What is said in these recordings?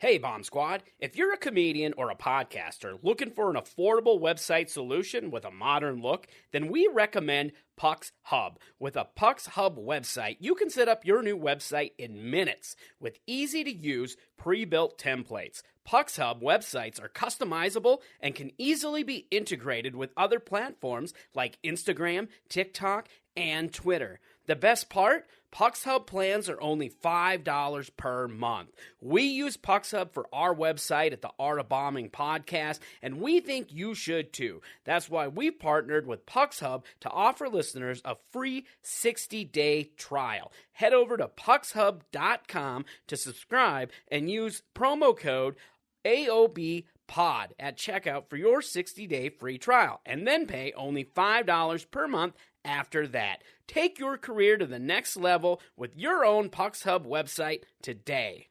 Hey, Bomb Squad. If you're a comedian or a podcaster looking for an affordable website solution with a modern look, then we recommend Puck's Hub. With a Puck's Hub website, you can set up your new website in minutes with easy-to-use pre-built templates. Puck's Hub websites are customizable and can easily be integrated with other platforms like Instagram, TikTok, and Twitter. The best part? Puck's Hub plans are only $5 per month. We use Puck's Hub for our website at the Art of Bombing podcast, and we think you should too. That's why we've partnered with Puck's Hub to offer listeners a free 60-day trial. Head over to puckshub.com to subscribe and use promo code AOBPOD at checkout for your 60-day free trial, and then pay only $5 per month after that. Take your career to the next level with your own Puck's Hub website today.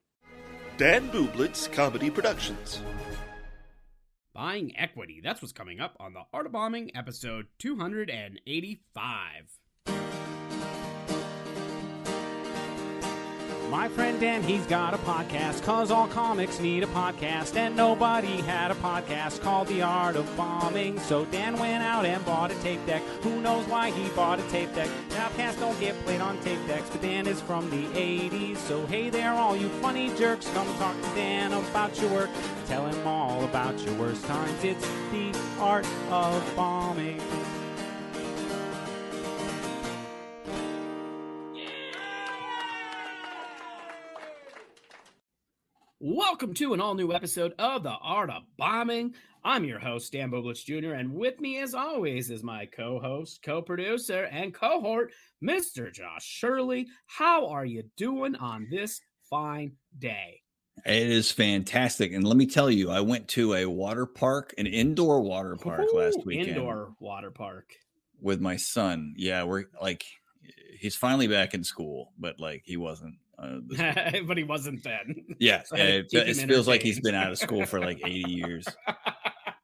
Dan Bublitz Comedy Productions. Buying equity. That's what's coming up on the Art of Bombing, episode 285. My friend Dan, he's got a podcast, 'cause all comics need a podcast, and nobody had a podcast called The Art of Bombing. So Dan went out and bought a tape deck. Who knows why he bought a tape deck? Now podcasts don't get played on tape decks, but Dan is from the 80s. So hey there, all you funny jerks, come talk to Dan about your work. Tell him all about your worst times. It's The Art of Bombing. Welcome to an all-new episode of The Art of Bombing. I'm your host, Dan Bublitz Jr., and with me, as always, is my co-host, co-producer, and cohort, Mr. Josh Shirley. How are you doing on this fine day? It is fantastic. And let me tell you, I went to a water park, an indoor water park last weekend. Indoor water park. With my son. Yeah, we're like, he's finally back in school, but like he wasn't. But he wasn't then. Yeah, So it feels like he's been out of school for like 80 years.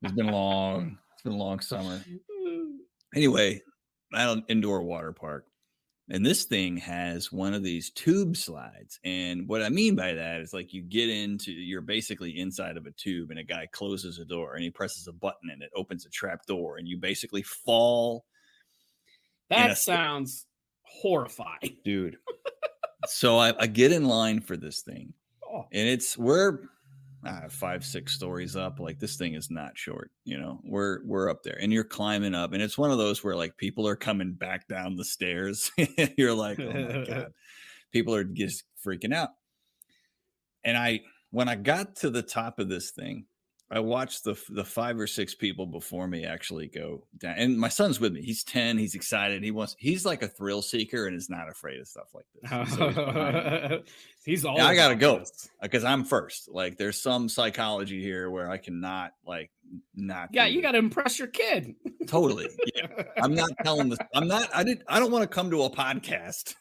It's been long. It's been a long summer. Anyway, at an indoor water park, and this thing has one of these tube slides. And what I mean by that is like you're basically inside of a tube, and a guy closes a door, and he presses a button, and it opens a trap door, and you basically fall. That sounds horrifying, dude. So I get in line for this thing, and we're 5-6 stories up. Like, this thing is not short, we're up there, and you're climbing up, and it's one of those where like people are coming back down the stairs. You're like, oh my God, people are just freaking out. And when I got to the top of this thing, I watched the 5 or 6 people before me actually go down. And my son's with me. He's 10. He's excited. He's like a thrill seeker and is not afraid of stuff like this. So he's all I got to go because I'm first. Like, there's some psychology here where I cannot not. Yeah, you got to impress your kid. Totally. Yeah. I'm not telling this. I don't want to come to a podcast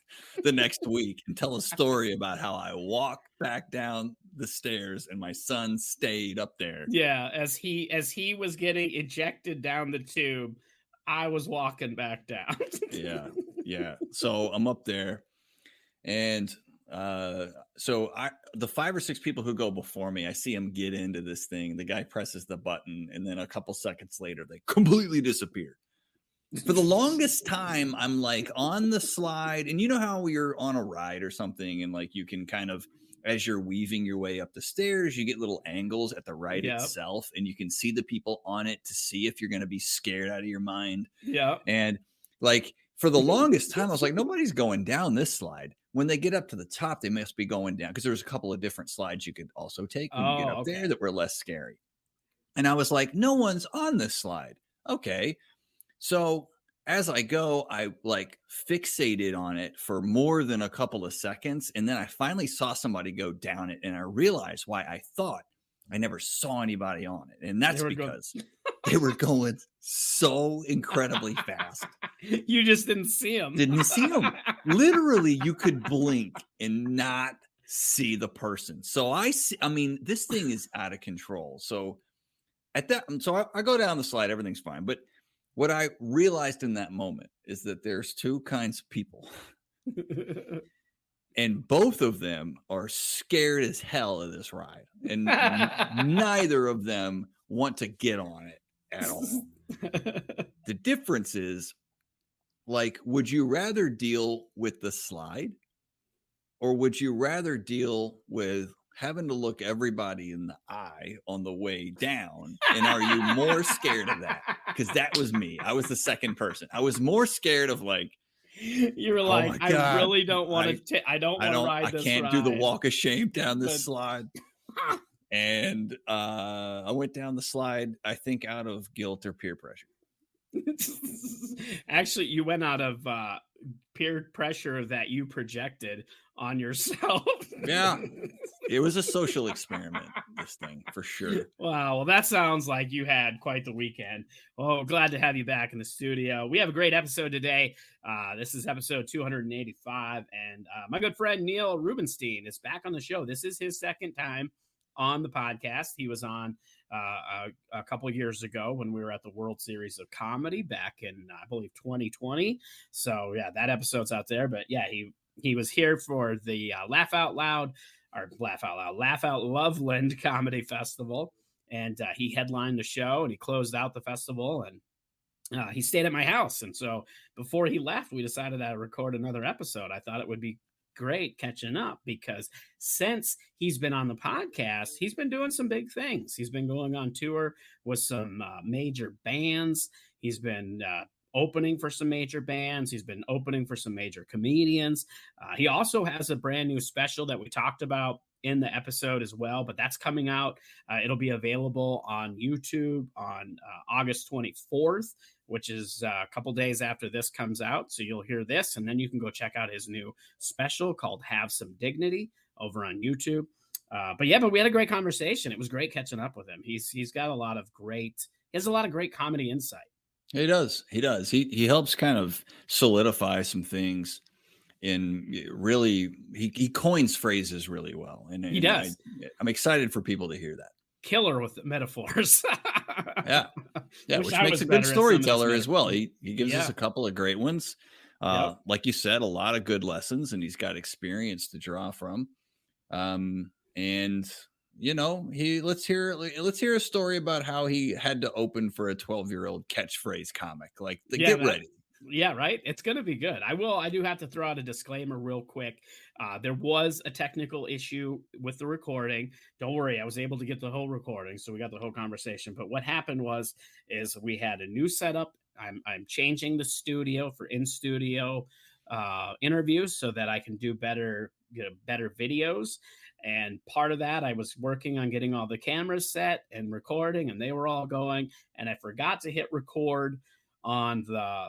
the next week and tell a story about how I walked back down the stairs and my son stayed up there. Yeah, as he was getting ejected down the tube, I was walking back down. Yeah. So I'm up there, and so the 5 or 6 people who go before me, I see them get into this thing. The guy presses the button, and then a couple seconds later, they completely disappear. For the longest time, I'm like on the slide, and you know how you're on a ride or something, and like you can kind of, as you're weaving your way up the stairs, you get little angles at the ride itself, and you can see the people on it to see if you're going to be scared out of your mind. Yeah. And like for the longest time, I was like, nobody's going down this slide. When they get up to the top, they must be going down, because there's a couple of different slides you could also take when you get up there that were less scary. And I was like, no one's on this slide. Okay. So as I go, I like fixated on it for more than a couple of seconds. And then I finally saw somebody go down it, and I realized why I thought I never saw anybody on it. And that's because they were going so incredibly fast. You just didn't see them. Didn't see them. Literally, you could blink and not see the person. So I mean, this thing is out of control. So I go down the slide, everything's fine. But what I realized in that moment is that there's 2 kinds of people. And both of them are scared as hell of this ride. And neither of them want to get on it at all. The difference is, like, would you rather deal with the slide, or would you rather deal with having to look everybody in the eye on the way down? And are you more scared of that? Because that was me. I was the second person. I was more scared of, like, you were like, I really don't want to. I don't want to ride this ride. I can't do the walk of shame down this slide. And I went down the slide, I think, out of guilt or peer pressure. Actually, you went out of peer pressure that you projected on yourself. Yeah, it was a social experiment, this thing, for sure. Wow, well, that sounds like you had quite the weekend. Well, glad to have you back in the studio. We have a great episode today. This is episode 285, and my good friend Neil Rubenstein is back on the show. This is his second time on the podcast. He was on a couple of years ago when we were at the World Series of Comedy back in, I believe, 2020. So yeah, that episode's out there. But yeah, he was here for the Laugh Out Loveland Comedy Festival, and he headlined the show and he closed out the festival, and he stayed at my house. And so before he left, we decided to record another episode. I thought it would be great catching up, because since he's been on the podcast, he's been doing some big things. He's been going on tour with some major bands. He's been opening for some major bands. He's been opening for some major comedians. He also has a brand new special that we talked about in the episode as well, but that's coming out. It'll be available on YouTube on August 24th, which is a couple days after this comes out. So you'll hear this, and then you can go check out his new special called Have Some Dignity over on YouTube. But we had a great conversation. It was great catching up with him. He's got a lot of great comedy insight. He does. He helps kind of solidify some things. And really, he coins phrases really well. And he does. I'm excited for people to hear that. Killer with metaphors. Yeah, which makes a good storyteller as well. He gives us a couple of great ones. Like you said, a lot of good lessons, and he's got experience to draw from. And you know, let's hear a story about how he had to open for a 12-year-old catchphrase comic. Like, get ready. Yeah, right. It's going to be good. I do have to throw out a disclaimer real quick. There was a technical issue with the recording. Don't worry. I was able to get the whole recording. So we got the whole conversation. But what happened is we had a new setup. I'm changing the studio for in-studio interviews so that I can do better videos. And part of that, I was working on getting all the cameras set and recording, and they were all going. And I forgot to hit record on the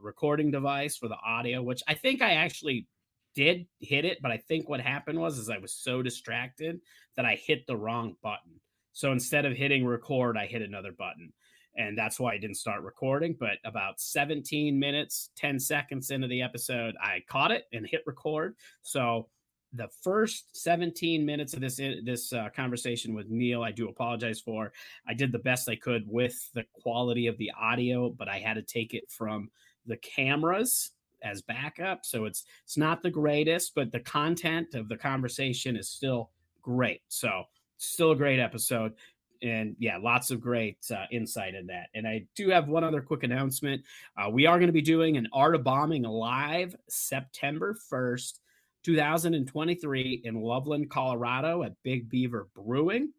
recording device for the audio, which I think I actually did hit it, but I think what happened was I was so distracted that I hit the wrong button. So instead of hitting record, I hit another button, and that's why I didn't start recording. But about 17 minutes, 10 seconds into the episode, I caught it and hit record. So the first 17 minutes of this conversation with Neil, I do apologize for. I did the best I could with the quality of the audio, but I had to take it from the cameras as backup. So it's not the greatest, but the content of the conversation is still great. So still a great episode. And yeah, lots of great insight in that. And I do have one other quick announcement. We are going to be doing an Art of Bombing live September 1st. 2023 in Loveland, Colorado at Big Beaver Brewing.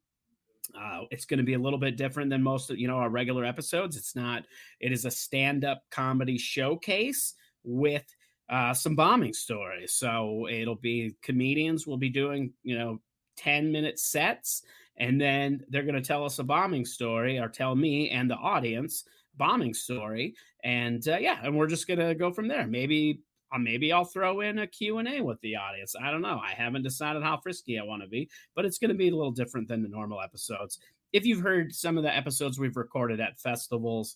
It's going to be a little bit different than most of our regular episodes. It is a stand-up comedy showcase with some bombing stories. So it'll be comedians will be doing 10-minute sets, and then they're going to tell us a bombing story, or tell me and the audience bombing story, and and we're just going to go from there. Maybe I'll throw in a Q&A with the audience. I don't know. I haven't decided how frisky I want to be, but it's going to be a little different than the normal episodes. If you've heard some of the episodes we've recorded at festivals,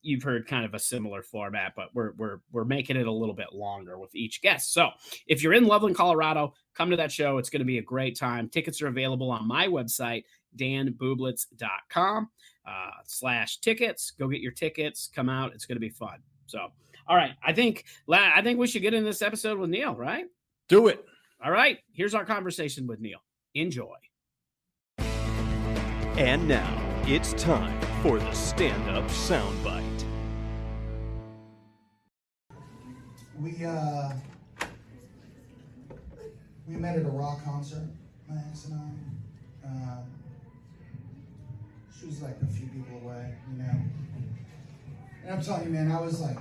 you've heard kind of a similar format, but we're making it a little bit longer with each guest. So if you're in Loveland, Colorado, come to that show. It's going to be a great time. Tickets are available on my website, danbublitz.com/tickets. Go get your tickets. Come out. It's going to be fun. So, all right. I think we should get in this episode with Neil, right? Do it. All right, here's our conversation with Neil. Enjoy. And now it's time for the stand-up soundbite. We met at a rock concert, my ex and I. She was like a few people away, you know. And I'm telling you, man, I was like,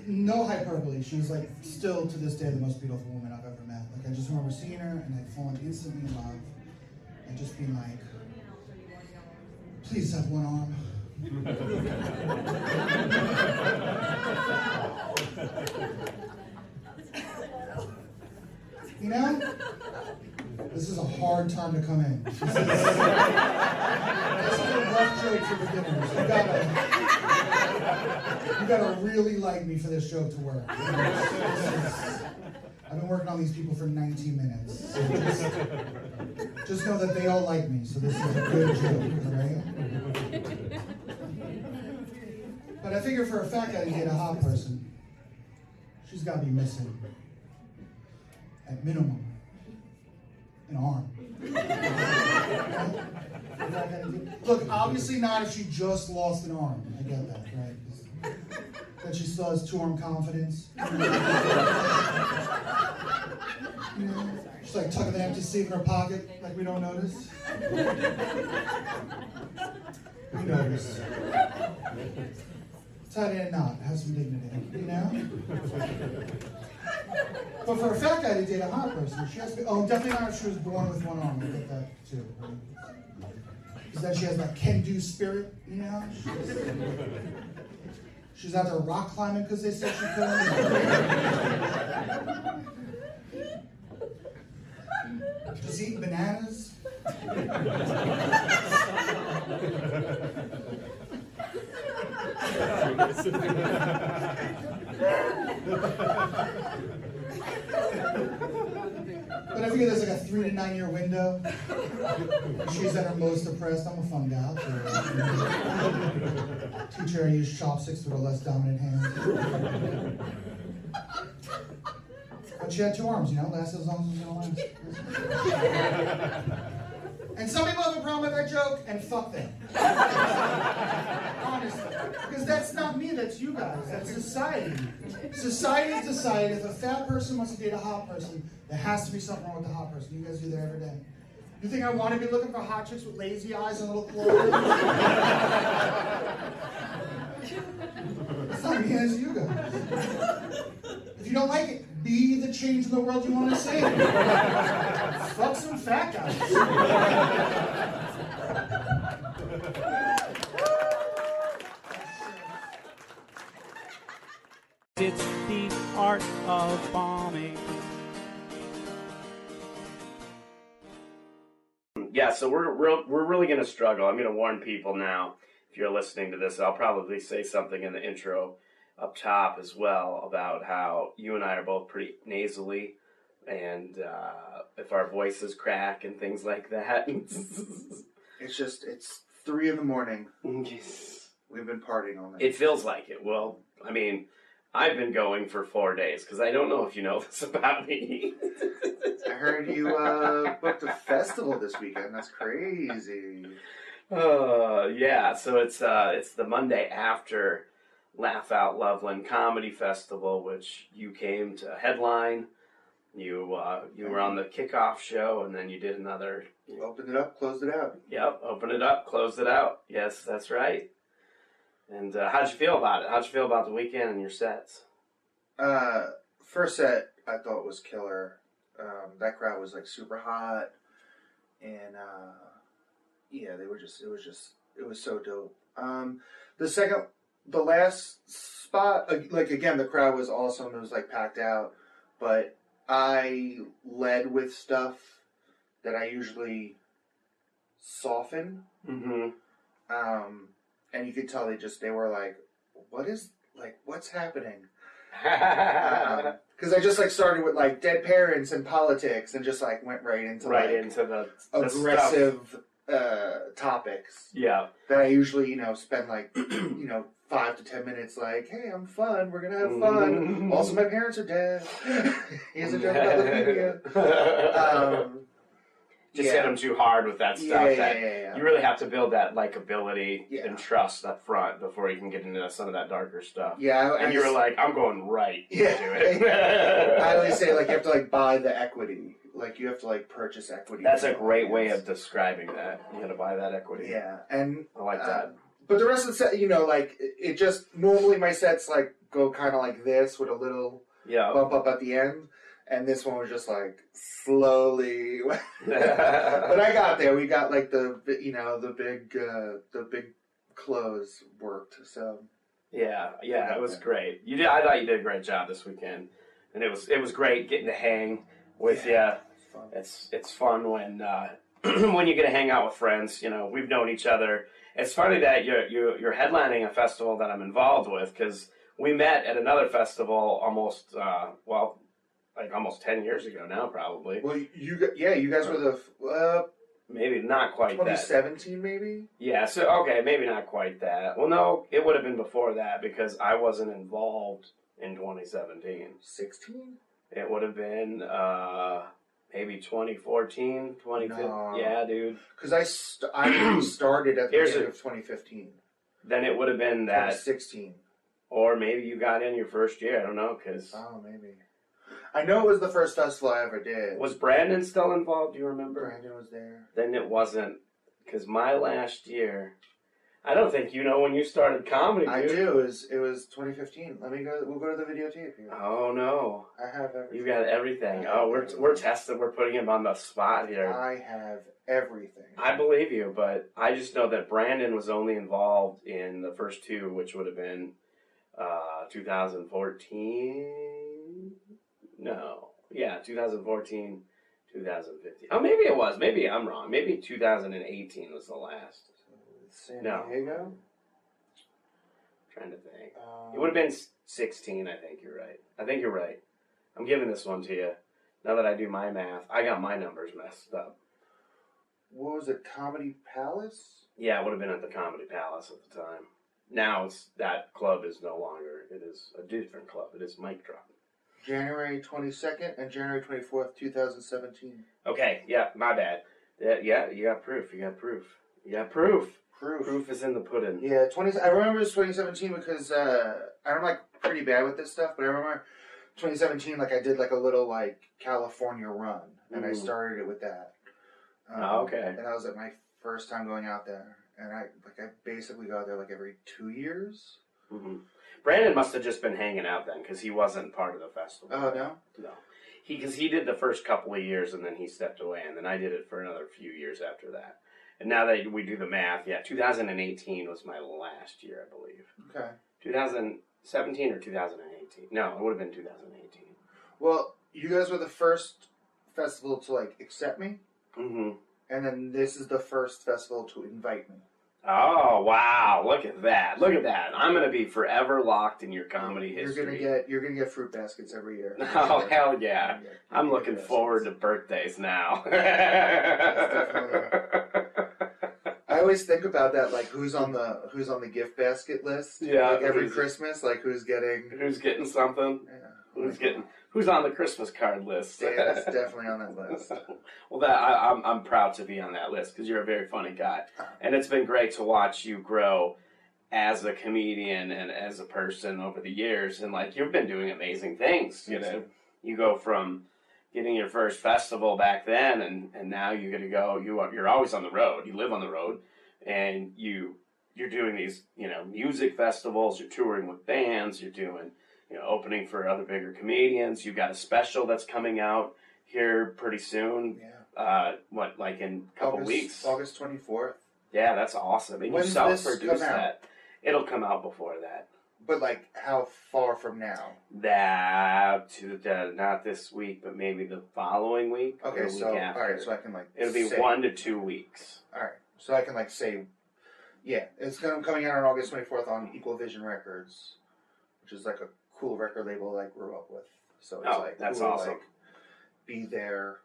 no hyperbole. She was like, still to this day, the most beautiful woman I've ever met. Like, I just remember seeing her and I'd fallen instantly in love and just being like, please have one arm. You know, this is a hard time to come in. This is a rough joke for beginners. You gotta really like me for this joke to work. I've been working on these people for 19 minutes. So just know that they all like me, so this is a good joke, right? But I figure for a fat guy to get a hot person, she's gotta be missing, at minimum, an arm. Look, obviously not if she just lost an arm. I get that, right? That she still has two-arm confidence. You know, she's like tucking the empty sleeve in her pocket, like we don't notice. We notice. Tie it in a knot, have some dignity, you know? But for a fat guy to date a hot person, she has to be, definitely not if she was born with one arm. I get that too. Right? Because then she has that can-do spirit, you know? She's out there rock climbing because they said she could. Just eating bananas. But I figure there's like a 3 to 9 year window. She's at her most depressed. I'm a fun gal. Teach her to use chopsticks with a less dominant hand. But she had two arms, you know, lasted as long as it was going to last. And some people have a problem with that joke, and fuck them. Honestly. Because that's not me, that's you guys. That's society. Society has decided if a fat person wants to date a hot person, there has to be something wrong with the hot person. You guys do that every day. You think I want to be looking for hot chicks with lazy eyes and little claws? It's not me, it's you guys. If you don't like it, be the change in the world you want to see. Fuck some fat guys. It's the art of bombing. Yeah, so we're really going to struggle. I'm going to warn people now, if you're listening to this, I'll probably say something in the intro up top as well about how you and I are both pretty nasally, and if our voices crack and things like that. It's 3 a.m. We've been partying all night. It feels like it. Well, I mean, I've been going for 4 days, because I don't know if you know this about me. I heard you booked a festival this weekend. That's crazy. Yeah, so it's the Monday after Laugh Out Loveland Comedy Festival, which you came to headline. You were on the kickoff show, and then you did another. Opened it up, closed it out. Yep, open it up, closed it out. Yes, that's right. And how'd you feel about it? How'd you feel about the weekend and your sets? First set I thought was killer. That crowd was like super hot, and yeah, it was so dope. The last spot, like again, the crowd was awesome. It was like packed out, but I led with stuff that I usually soften. Mm-hmm. And you could tell they were like, what's happening? Because I just like started with like dead parents and politics and just like went right into the aggressive topics. Yeah. That I usually, spend like, 5 to 10 minutes like, hey, I'm fun. We're going to have fun. Also, my parents are dead. Here's a joke about leukemia. Just hit them too hard with that stuff. Yeah. You really have to build that likability and trust up front before you can get into some of that darker stuff. Yeah. And you were like, I'm going right into it. I always say, like, you have to, like, buy the equity. Like, you have to, like, purchase equity. That's a great way of describing that. You got to buy that equity. Yeah. And I like that. But the rest of the set, like, it just, normally my sets, like, go kind of like this with a little bump up at the end. And this one was just, like, slowly. But I got there. We got, like, the big clothes worked, so. Yeah, it was great. I thought you did a great job this weekend. And it was great getting to hang with you. It's fun when when you get to hang out with friends. We've known each other. It's funny that you're headlining a festival that I'm involved with, because we met at another festival almost almost 10 years ago now, probably. Well, you guys were the maybe not quite 2017, maybe. Yeah, so okay, maybe not quite that. Well, no, it would have been before that because I wasn't involved in 2017. 16? It would have been maybe 2014, 2015. No. Yeah, dude. Because I started at the end of 2015. Then it would have been that 2016. Or maybe you got in your first year. I don't know, because. Oh, maybe. I know it was the first festival I ever did. Was Brandon still involved? Do you remember? Brandon was there. Then it wasn't, because my last year. I don't think you know when you started comedy, dude. I do. It was 2015. Let me go. We'll go to the videotape here. Oh no! I have everything. You got everything. We're testing. We're putting him on the spot here. I have everything. I believe you, but I just know that Brandon was only involved in the first two, which would have been 2014. No, yeah, 2014, 2015. Oh, maybe it was. Maybe I'm wrong. Maybe 2018 was the last. San Diego? Trying to think. It would have been 16, I think you're right. I think you're right. I'm giving this one to you. Now that I do my math, I got my numbers messed up. What was it, Comedy Palace? Yeah, it would have been at the Comedy Palace at the time. Now that club is no longer. It is a different club. It is Mic Drop. January 22nd and January 24th, 2017. Okay, yeah, my bad. Yeah, you got proof. Proof is in the pudding. Yeah, I remember it was 2017 because I'm like pretty bad with this stuff, but I remember 2017 like I did like a little like California run, and I started it with that. Okay. And that was like my first time going out there, and I basically go out there like every 2 years. Mm-hmm. Brandon must have just been hanging out then because he wasn't part of the festival. Oh no. No. Because he did the first couple of years and then he stepped away, and then I did it for another few years after that. And now that we do the math, 2018 was my last year, I believe. Okay. 2017 or 2018? No, it would have been 2018. Well, you guys were the first festival to like accept me. Mm-hmm. And then this is the first festival to invite me. Oh wow! Look at that! I'm gonna be forever locked in your comedy history. You're gonna get fruit baskets every year. Oh hell yeah! I'm looking forward to birthdays now. I always think about that, like who's on the gift basket list. Yeah, like every Christmas, like who's getting something. Yeah. Who's on the Christmas card list? Dan's definitely on that list. Well, I'm proud to be on that list because you're a very funny guy, and it's been great to watch you grow as a comedian and as a person over the years. And like you've been doing amazing things. You go from getting your first festival back then, and now you're going to go. You're always on the road. You live on the road, and you're doing these music festivals. You're touring with bands. You're doing opening for other bigger comedians. You've got a special that's coming out here pretty soon. Yeah. Like in a couple weeks? August 24th. Yeah, that's awesome. And you self-produce that. It'll come out before that. But like, how far from now? Not this week, but maybe the following week. Okay, so alright, so I can like. It'll be 1 to 2 weeks. Alright, so I can like say, it's coming out on August 24th on Equal Vision Records, which is like a cool record label that I grew up with. So it's that's awesome. Like, be there,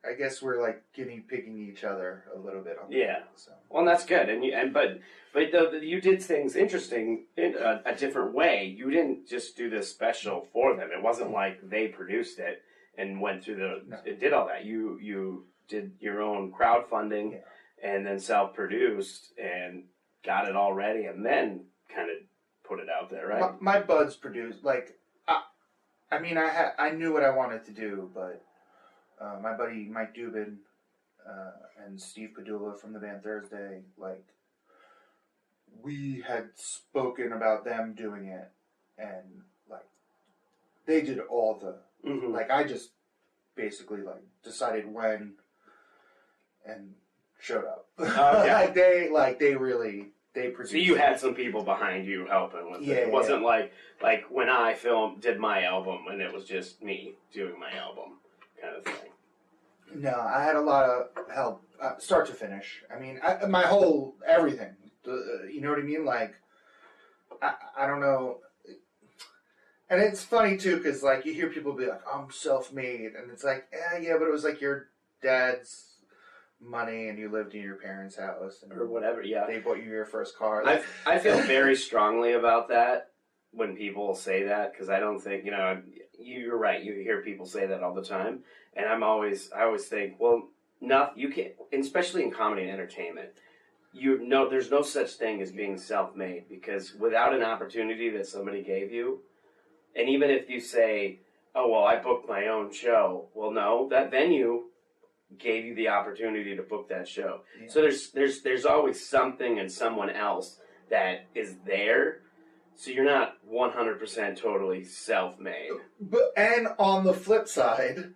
I guess we're like guinea pigging each other a little bit on that. Yeah. So. Well, that's good. But you did things interesting in a different way. You didn't just do this special for them. It wasn't like they produced it and went through it did all that. You did your own crowdfunding and then self-produced and got it all ready and then kind of put it out there, right? My buds produced, like, I knew what I wanted to do, but my buddy Mike Dubin and Steve Padula from the band Thursday, like, we had spoken about them doing it, and, like, they did all the, like, I just basically, like, decided when and showed up. Okay. They produced. So you had some people behind you helping with it. It wasn't like when I did my album and it was just me doing my album kind of thing. No, I had a lot of help, start to finish. I mean, my whole everything. You know what I mean? Like, I don't know. And it's funny too, because like you hear people be like, "I'm self-made," and it's like, yeah, but it was like your dad's money and you lived in your parents' house and or whatever. Yeah, they bought you your first car. I feel very strongly about that when people say that, because I don't think, you're right. You hear people say that all the time, and I always think, well, you can't, especially in comedy and entertainment. There's no such thing as being self-made, because without an opportunity that somebody gave you, and even if you say, "Oh well, I booked my own show," well, no, that venue gave you the opportunity to book that show. Yeah. So there's always something and someone else that is there. So you're not 100% totally self-made. And on the flip side,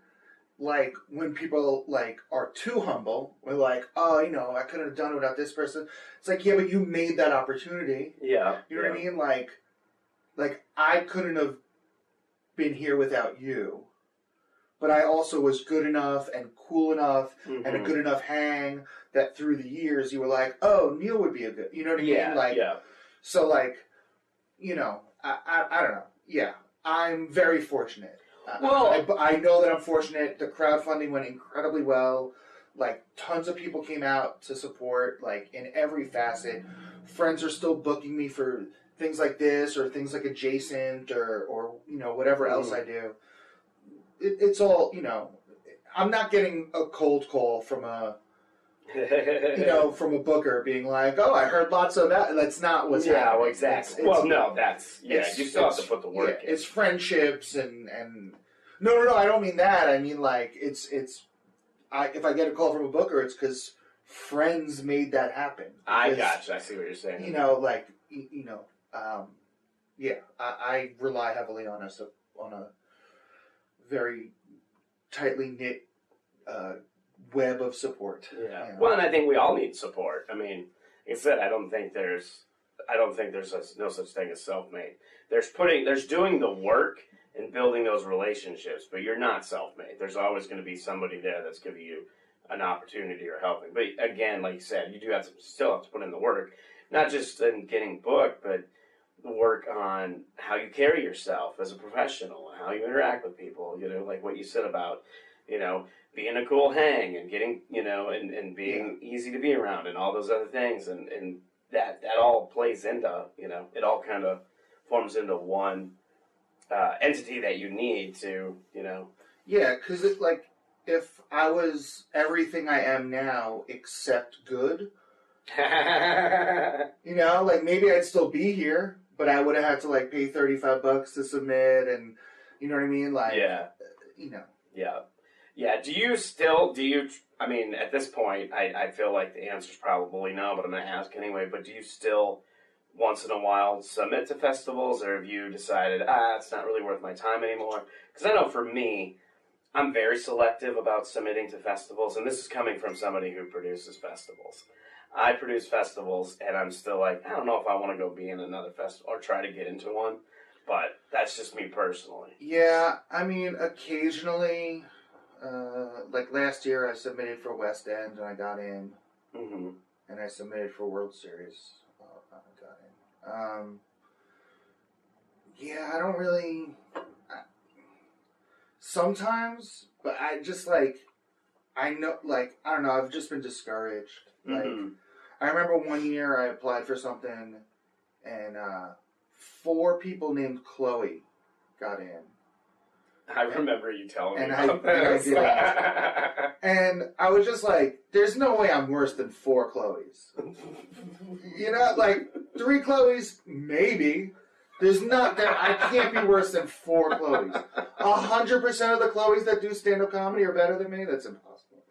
like when people like are too humble, we're like, "Oh, I couldn't have done it without this person." It's like, yeah, but you made that opportunity. Yeah. You know what I mean? Like I couldn't have been here without you. But I also was good enough and cool enough and a good enough hang that through the years you were like, "Oh, Neil would be a good," you know what I mean? Like, so like, I don't know. Yeah, I'm very fortunate. Well, I know that I'm fortunate. The crowdfunding went incredibly well. Like, tons of people came out to support, like, in every facet. Friends are still booking me for things like this or things like Adjacent or whatever else I do. It's all, I'm not getting a cold call from a, from a booker being like, "Oh, I heard lots of that." That's not what's happening. Yeah, well, exactly. You still have to put the work in. It's friendships and no, I don't mean that. I mean, like, if I get a call from a booker, it's because friends made that happen. I gotcha. I see what you're saying. I rely heavily on a very tightly knit web of support. Yeah. Well, and I think we all need support. I mean, like I said, I don't think there's no such thing as self-made. There's doing the work and building those relationships, but you're not self-made. There's always going to be somebody there that's giving you an opportunity or helping. But again, like you said, you still have to put in the work, not just in getting booked, but work on how you carry yourself as a professional, how you interact with people, like what you said about, being a cool hang and getting, and being easy to be around and all those other things. And that all plays into, it all kind of forms into one entity that you need to, Yeah, because it's like, if I was everything I am now except good, like maybe I'd still be here, but I would have had to like pay $35 to submit, and you know what I mean? Like, Yeah. I mean, at this point, I feel like the answer's probably no, but I'm going to ask anyway, but do you still, once in a while, submit to festivals, or have you decided, it's not really worth my time anymore? Because I know for me, I'm very selective about submitting to festivals, and this is coming from somebody who produces festivals. I produce festivals, and I'm still like, I don't know if I want to go be in another festival or try to get into one, but that's just me personally. Yeah, I mean, occasionally, like last year I submitted for West End, and I got in, and I submitted for World Series, I got in. I don't really, sometimes, but I just like, I know, like, I don't know, I've just been discouraged. Like, Mm-hmm. I remember one year I applied for something, and 4 people named Chloe got in. I remember you telling me And about I this. did ask. And I was just like, there's no way I'm worse than 4 Chloes. You know, like, 3 Chloes, maybe. There's not that I can't be worse than 4 Chloes. 100% of the Chloes that do stand-up comedy are better than me? That's impossible.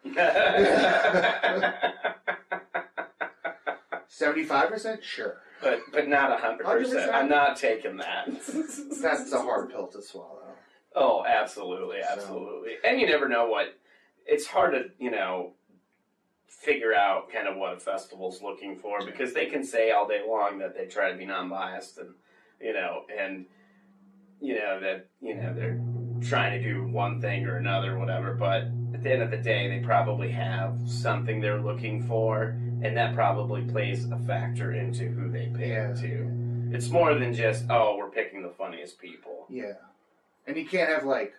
75%? Sure. But not 100%. 100%. I'm not taking that. That's a hard pill to swallow. Oh, absolutely, absolutely. And you never know what... It's hard to, figure out kind of what a festival's looking for, because they can say all day long that they try to be non-biased and, they're trying to do one thing or another, whatever, but at the end of the day, they probably have something they're looking for, and that probably plays a factor into who they pick, too. It's more than just, we're picking the funniest people. Yeah. And you can't have, like,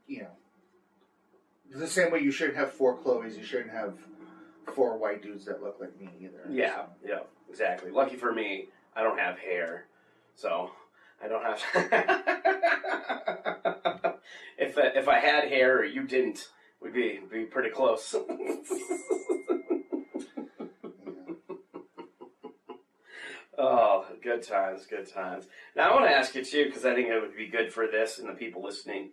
the same way you shouldn't have 4 Chloes, you shouldn't have 4 white dudes that look like me either. Yeah, yeah, exactly. Lucky for me, I don't have hair, so I don't have... if I had hair or you didn't, we'd be pretty close. Oh, good times, good times. Now, I want to ask you, too, because I think it would be good for this and the people listening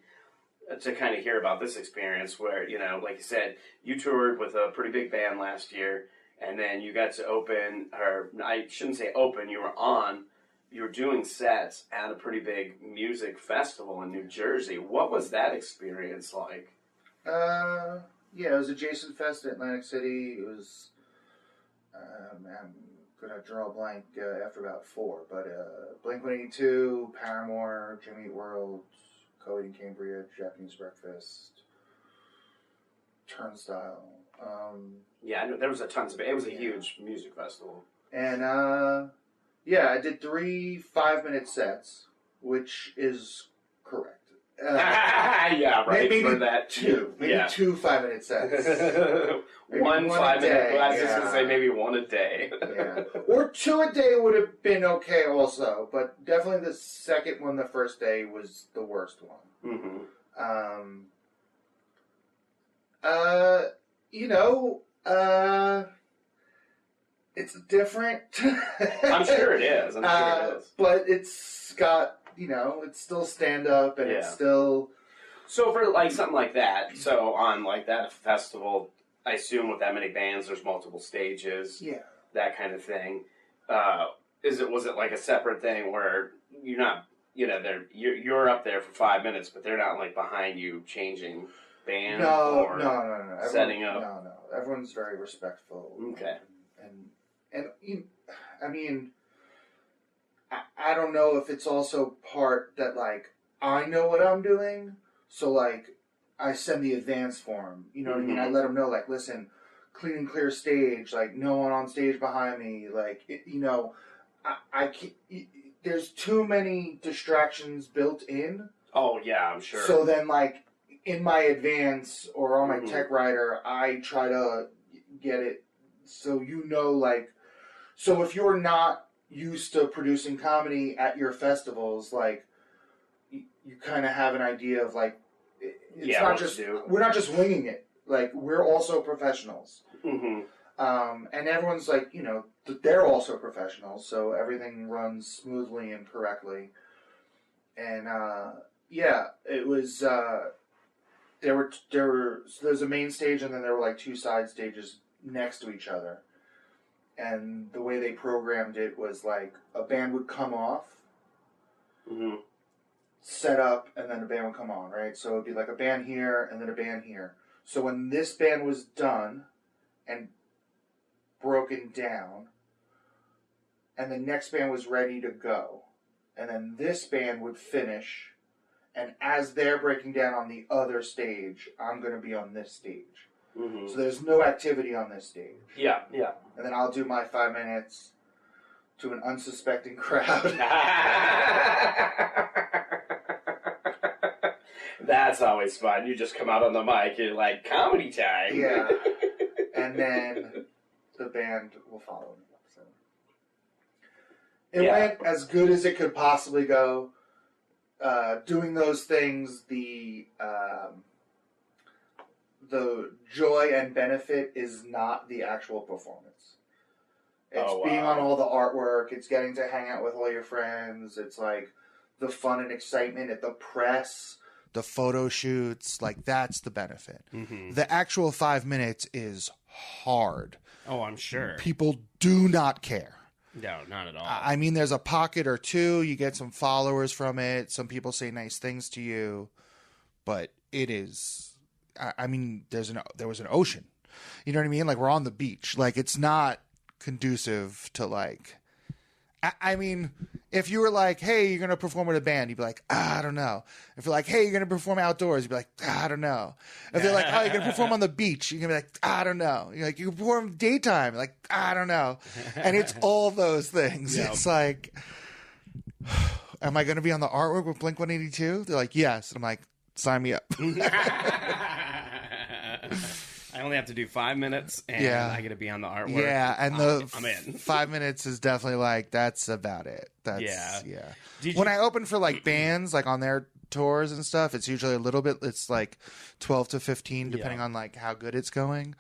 to kind of hear about this experience where, like you said, you toured with a pretty big band last year, and then you got to open, or I shouldn't say open, you were doing sets at a pretty big music festival in New Jersey. What was that experience like? Yeah, it was a Jason Fest in Atlantic City. It was, I'm going to draw a blank after about 4, but Blink-182, Paramore, Jimmy Eat World, Cody and Cambria, Japanese Breakfast, Turnstile. Yeah, I know there was it was a huge music festival. And, I did 3 5-minute sets, which is correct. Yeah, right. Maybe for that too. Maybe 2 5-minute sets. one 5 minute. I was just yeah. gonna say maybe 1 a day. Yeah, or 2 a day would have been okay also, but definitely the second one, the first day, was the worst one. Mm-hmm. It's different. I'm sure it is. But it's got, it's still stand up and it's still. So for like something like that, so on like that festival, I assume with that many bands, there's multiple stages. Yeah. That kind of thing. Was it like a separate thing where you're not, you're up there for 5 minutes, but they're not like behind you changing bands? No. Setting up. No. Everyone's very respectful. Okay. And I mean, I don't know if it's also part that, like, I know what I'm doing, so, like, I send the advance form, you know what I mean? I let them know, like, listen, clean and clear stage, like, no one on stage behind me, like, I can't, there's too many distractions built in. Oh, yeah, I'm sure. So then, like, in my advance or on my tech writer, I try to get it so like, so if you're not used to producing comedy at your festivals, like, you kind of have an idea of, like, it's not just, we're not just winging it. Like, we're also professionals. Mm-hmm. And everyone's like, they're also professionals, so everything runs smoothly and correctly. And, it was, there's a main stage and then there were like 2 side stages next to each other. And the way they programmed it was like a band would come off, set up, and then a band would come on, right? So it'd be like a band here and then a band here. So when this band was done and broken down, and the next band was ready to go, and then this band would finish, and as they're breaking down on the other stage, I'm going to be on this stage. Mm-hmm. So there's no activity on this stage. Yeah. And then I'll do my 5 minutes to an unsuspecting crowd. That's always fun. You just come out on the mic, you're like, comedy time. Yeah. And then the band will follow me. So it went as good as it could possibly go. Doing those things, the joy and benefit is not the actual performance. It's being on all the artwork. It's getting to hang out with all your friends. It's like the fun and excitement at the press. The photo shoots, like that's the benefit. Mm-hmm. The actual 5 minutes is hard. Oh, I'm sure. People do not care. No, not at all. I mean, there's a pocket or two. You get some followers from it. Some people say nice things to you, but it is. I mean, there was an ocean. You know what I mean? Like we're on the beach. Like it's not conducive to like. I mean, if you were like, "Hey, you're gonna perform with a band," you'd be like, "I don't know." If you're like, "Hey, you're gonna perform outdoors," you'd be like, "I don't know." If they're like, "Oh, you're gonna perform on the beach," you're gonna be like, "I don't know." You're like, "You perform daytime," like, "I don't know." And it's all those things. Yep. It's like, am I gonna be on the artwork with Blink-182? They're like, "Yes," and I'm like, "Sign me up." I only have to do 5 minutes, and I get to be on the artwork. Yeah, and I'm in. 5 minutes is definitely like that's about it. That's yeah. When I open for like bands, like on their tours and stuff, it's usually a little bit. It's like 12 to 15, depending on like how good it's going.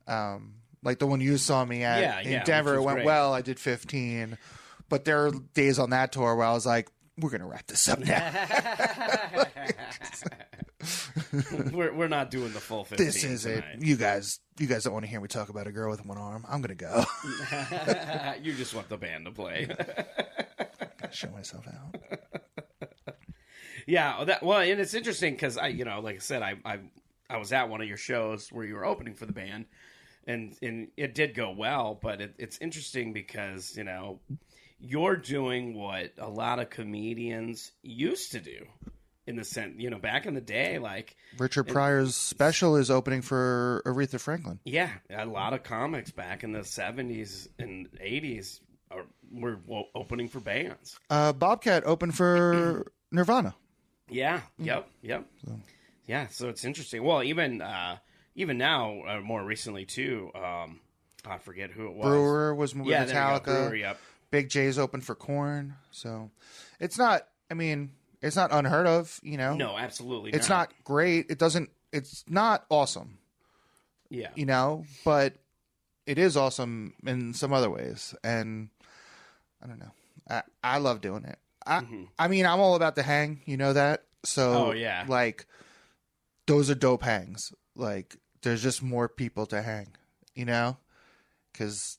Like the one you saw me at in Denver, it went great. Well. I did 15, but there are days on that tour where I was like, "We're gonna wrap this up now." we're not doing the full 15. This is tonight. it. You guys don't want to hear me talk about a girl with one arm. I'm gonna go. You just want the band to play. Gotta show myself out. Yeah, and it's interesting because like I said, I was at one of your shows where you were opening for the band, and it did go well, but it's interesting because you're doing what a lot of comedians used to do. In the sense, back in the day, like Richard Pryor's special is opening for Aretha Franklin. Yeah, a lot of comics back in the 70s and 80s were opening for bands. Bobcat opened for Nirvana. Yeah. Yep. So. Yeah. So it's interesting. Well, even now, more recently too. I forget who it was. Brewer was with Metallica. Brewer, yep. Big J's open for Korn. So it's not. I mean. It's not unheard of, No, absolutely not. It's not great. It's not awesome. Yeah. But it is awesome in some other ways. And I don't know. I love doing it. I mean, I'm all about the hang, you know that? So, like, those are dope hangs. Like, there's just more people to hang, Because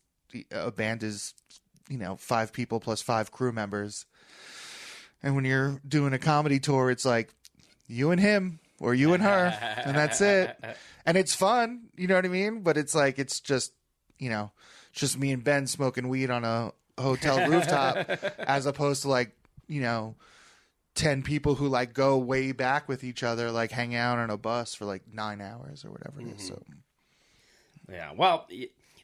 a band is, 5 people plus 5 crew members. And when you're doing a comedy tour, it's like you and him or you and her, and that's it. And it's fun, you know what I mean? But it's like it's just me and Ben smoking weed on a hotel rooftop, as opposed to like 10 people who like go way back with each other, like hang out on a bus for like 9 hours or whatever it is. So yeah, well.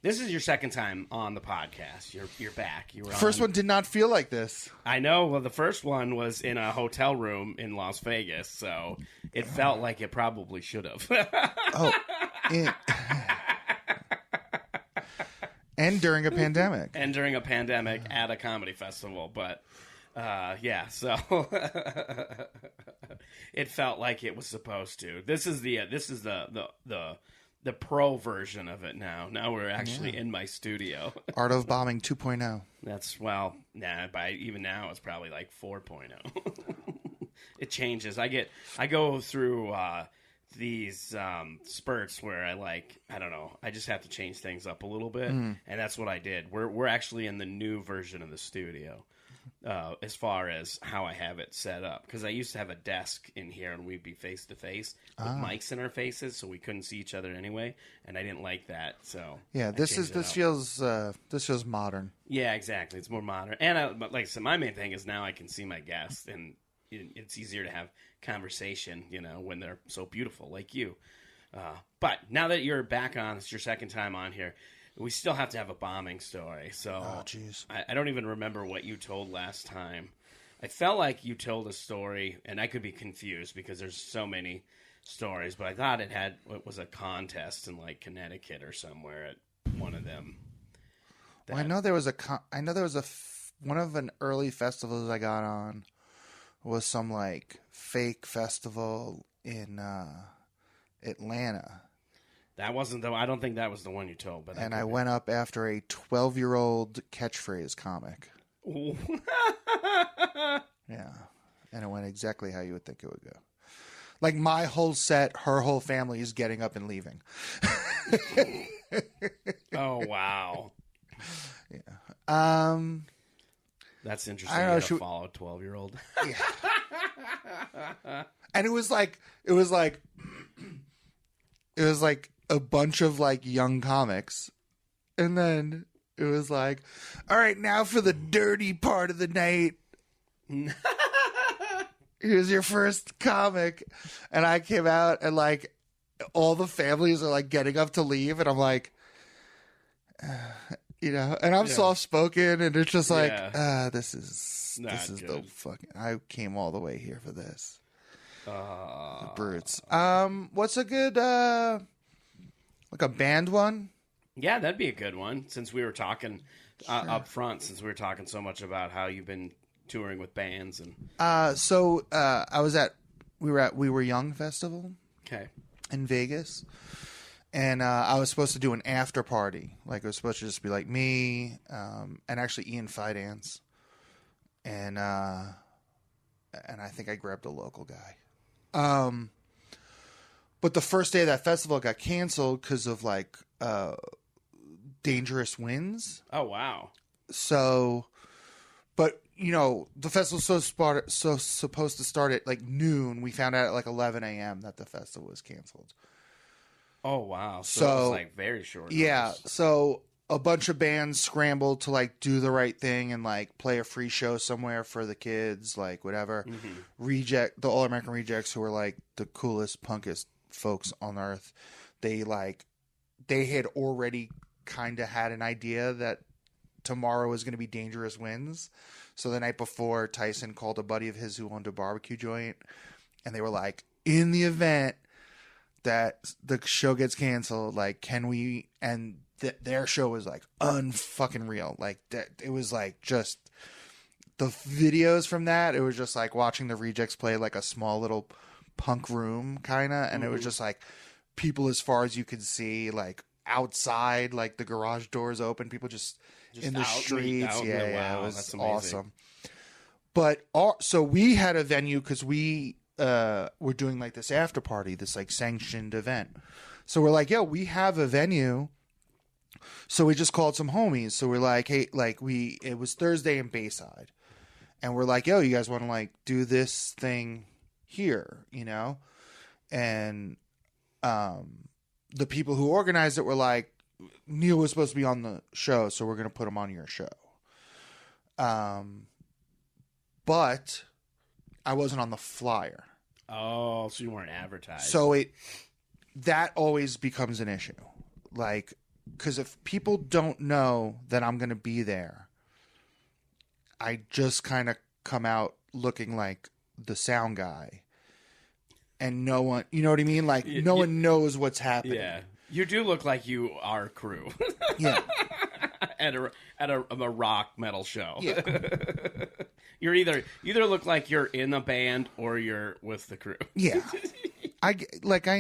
This is your second time on the podcast. You're back. You were first one did not feel like this. I know. Well, the first one was in a hotel room in Las Vegas, so it felt like it probably should have. And during a pandemic. And during a pandemic at a comedy festival, but so it felt like it was supposed to. This is the pro version of it now. Now we're actually in my studio. Art of Bombing 2.0. That's, by even now it's probably like 4.0. It changes. I go through these spurts where I don't know, I just have to change things up a little bit. And that's what I did. We're actually in the new version of the studio. As far as how I have it set up, because I used to have a desk in here and we'd be face to face with mics in our faces, so we couldn't see each other anyway, and I didn't like that. So this feels modern. Yeah, exactly. It's more modern, and but like I said, my main thing is now I can see my guests, and it's easier to have conversation, when they're so beautiful like you. But now that you're back on, it's your second time on here. We still have to have a bombing story, so jeez. I don't even remember what you told last time. I felt like you told a story, and I could be confused because there's so many stories, but I thought it was a contest in like Connecticut or somewhere at one of them. Well, I know there was one of an early festivals I got on was some like fake festival in Atlanta. That wasn't I don't think that was the one you told. But and I went up after a 12-year-old catchphrase comic. Yeah, and it went exactly how you would think it would go. Like my whole set, her whole family is getting up and leaving. Oh wow. Yeah. That's interesting. I don't know, to follow a 12-year-old. Yeah. And it was like a bunch of like young comics, and then it was like, all right, now for the dirty part of the night. Here's your first comic. And I came out, and like all the families are like getting up to leave, and I'm like, and I'm soft spoken, and it's just like, this is the fucking, I came all the way here for this. The brutes. What's a good like a band one? Yeah, that'd be a good one. Since we were talking up front, since we were talking so much about how you've been touring with bands and. We Were Young Festival. Okay. In Vegas, and I was supposed to do an after party. Like it was supposed to just be like me, and actually Ian Fidance, and I think I grabbed a local guy. But the first day of that festival got canceled because of like dangerous winds. Oh wow! So, but the festival's supposed to start at like noon. We found out at like 11 a.m. that the festival was canceled. Oh wow! So it was like very short. Yeah. Notice. So a bunch of bands scrambled to like do the right thing and like play a free show somewhere for the kids, like whatever. Mm-hmm. The All American Rejects, who were like the coolest, punkest folks on earth, they had already kind of had an idea that tomorrow was going to be dangerous winds. So the night before, Tyson called a buddy of his who owned a barbecue joint, and they were like, in the event that the show gets canceled, like, can we, and their show was like unfucking real. Like that, it was like just the videos from that. It was just like watching the Rejects play like a small little punk room kind of. And it was just like people as far as you could see, like outside, like the garage doors open, people just in the streets. Yeah, it was awesome. But so we had a venue because we were doing like this after party, this like sanctioned event. So we're like, yo, we have a venue. So we just called some homies. So we're like, hey, like it was Thursday in Bayside. And we're like, yo, you guys want to like do this thing here, And the people who organized it were like, Neil was supposed to be on the show, so we're going to put him on your show. But I wasn't on the flyer. Oh, so you weren't advertised. So that always becomes an issue. Like, because if people don't know that I'm going to be there, I just kind of come out looking like the sound guy. And no one, you know what I mean? Like, no one knows what's happening. Yeah. You do look like you are crew. Yeah. at a rock metal show. Yeah. You either look like you're in a band or you're with the crew. Yeah. I